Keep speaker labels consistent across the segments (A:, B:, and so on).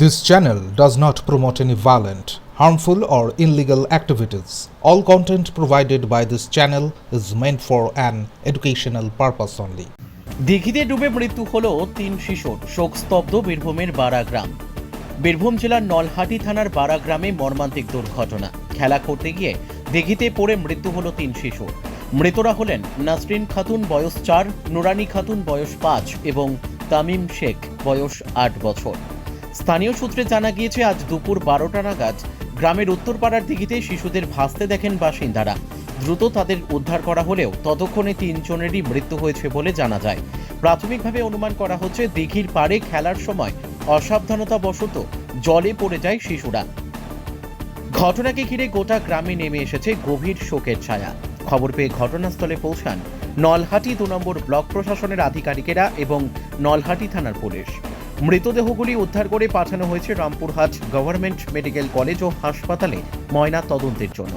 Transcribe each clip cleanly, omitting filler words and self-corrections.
A: This channel does not promote any violent, harmful, or illegal activities. All content provided by this channel is meant for an educational purpose only.
B: দিঘিতে ডুবে মৃত্যু হলো 3 শিশুর, শোকস্তব্ধ বীরভূমের বারাগ্রাম। বীরভূম জেলার নলহাটি থানার বারাগ্রামে মর্মান্তিক দুর্ঘটনা। খেলা করতে গিয়ে দিঘিতে পড়ে মৃত্যু হলো 3 শিশুর। মৃতরা হলেন নাসরিন খাতুন বয়স 4, নুরানি খাতুন বয়স 5 এবং তামিম শেখ বয়স 8 বছর। স্থানীয় সূত্রে জানা গিয়েছে আজ দুপুর 12টা নাগাদ গ্রামের উত্তরপাড়ার দিঘিতে শিশুদের ভাসতে দেখেন বাসিন্দারা। দ্রুত তাদের উদ্ধার করা হলেও ততক্ষণে 3 জনেরই মৃত্যু হয়েছে বলে জানা যায়। প্রাথমিকভাবে অনুমান করা হচ্ছে দিঘির পাড়ে খেলার সময় অসাবধানতাবশত জলে পড়ে যায় শিশুরা। ঘটনাকে ঘিরে গোটা গ্রামে নেমে এসেছে গভীর শোকের ছায়া। খবর পেয়ে ঘটনাস্থলে পৌঁছান নলহাটি 2 নম্বর ব্লক প্রশাসনের আধিকারিকেরা এবং নলহাটি থানার পুলিশ। মৃতদেহগুলি উদ্ধার করে পাঠানো হয়েছে রামপুরহাট গভর্নমেন্ট মেডিকেল কলেজ ও হাসপাতালে ময়না তদন্তের জন্য।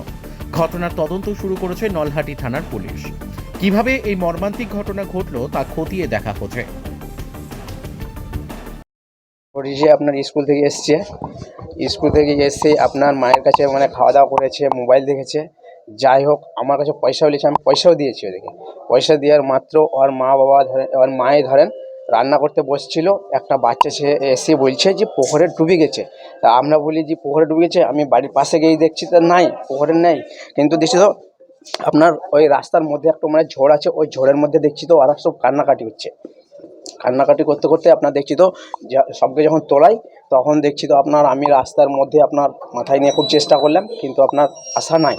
B: ঘটনার তদন্ত শুরু করেছে নলহাটি থানার পুলিশ। কিভাবে এই মর্মান্তিক ঘটনা ঘটলো তা খতিয়ে দেখা হচ্ছে।
C: আপনার স্কুল থেকে এসে আপনার মায়ের কাছে মানে খাওয়া দাওয়া করেছে, মোবাইল দেখেছে। যাই হোক, আমার কাছে পয়সাও নিয়েছে, আমি পয়সাও দিয়েছি ওদেরকে। পয়সা দেওয়ার মাত্র ওর মা বাবা ধরেন, ওর মায়ে ধরেন রান্না করতে বসছিল, একটা বাচ্চা সে এসে বলছে যে পুকুরে ডুবে গেছে। তা আমরা বলি যে পুকুরে ডুবে গেছে, আমি বাড়ির পাশে গিয়ে দেখছি তো নাই, পুকুরে নেই। কিন্তু দেখছি তো আপনার ওই রাস্তার মধ্যে একটা মানে ঝোড় আছে, ওই ঝোড়ের মধ্যে দেখছি তো ওরা সব কান্নাকাটি হচ্ছে। কান্নাকাটি করতে করতে আপনার দেখছি তো সবকে যখন তোলাই তখন দেখছি তো আপনার আমি রাস্তার মধ্যে আপনার মাথায় নিয়ে খুব চেষ্টা করলাম, কিন্তু আপনার আশা নাই।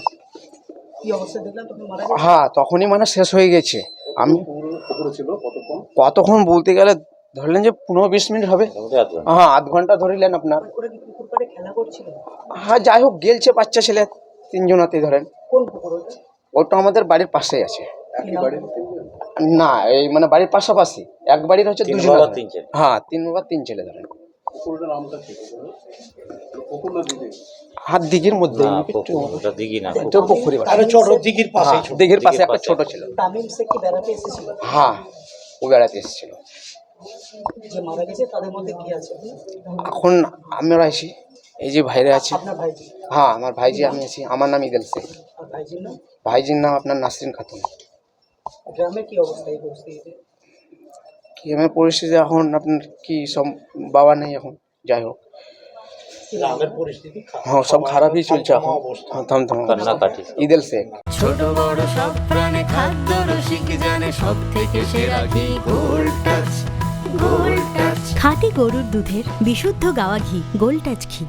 C: হ্যাঁ, তখনই মানে শেষ হয়ে গেছে। আমি কতক্ষণ বলতে গেলে ধরলেন যে 15-20 মিনিট হবে। হ্যাঁ, আধ ঘন্টা ধরিলেন আপনার। হ্যাঁ, যাই হোক গেলছে বাচ্চা ছেলে 3 জনাতেই ধরেন। ওটা আমাদের বাড়ির পাশেই আছে। না, এই মানে বাড়ির পাশাপাশি এক বাড়ির হচ্ছে 2 জন। হ্যাঁ, 3 বাবা 3 ছেলে ধরেন। হাত দিঘির মধ্যে দিঘির পাশে একটা ছোট ছিল। হ্যাঁ, ও বেড়াতে এসেছিল। এখন আমরা আছি, এই যে ভাইরা আছে। হ্যাঁ, আমার ভাইজি, আমি আছি। আমার নাম ইদেল শেখ। ভাইজির নাম আপনার নাসরিন খাতুন। গ্রামের পরিস্থিতি এখন আপনার কি, সব বাবা নেই এখন। যাই হোক, হ্যাঁ, সব খারাপই চলছে এখন। ইদেল শেখ।
D: ছোট বড় সব প্রাণে খাদ্য রসিক জানে সব থেকে সেরা ঘি গোল্ড টাচ। খাঁটি গরুর দুধের বিশুদ্ধ গাওয়া ঘি গোল্ড টাচ ঘি।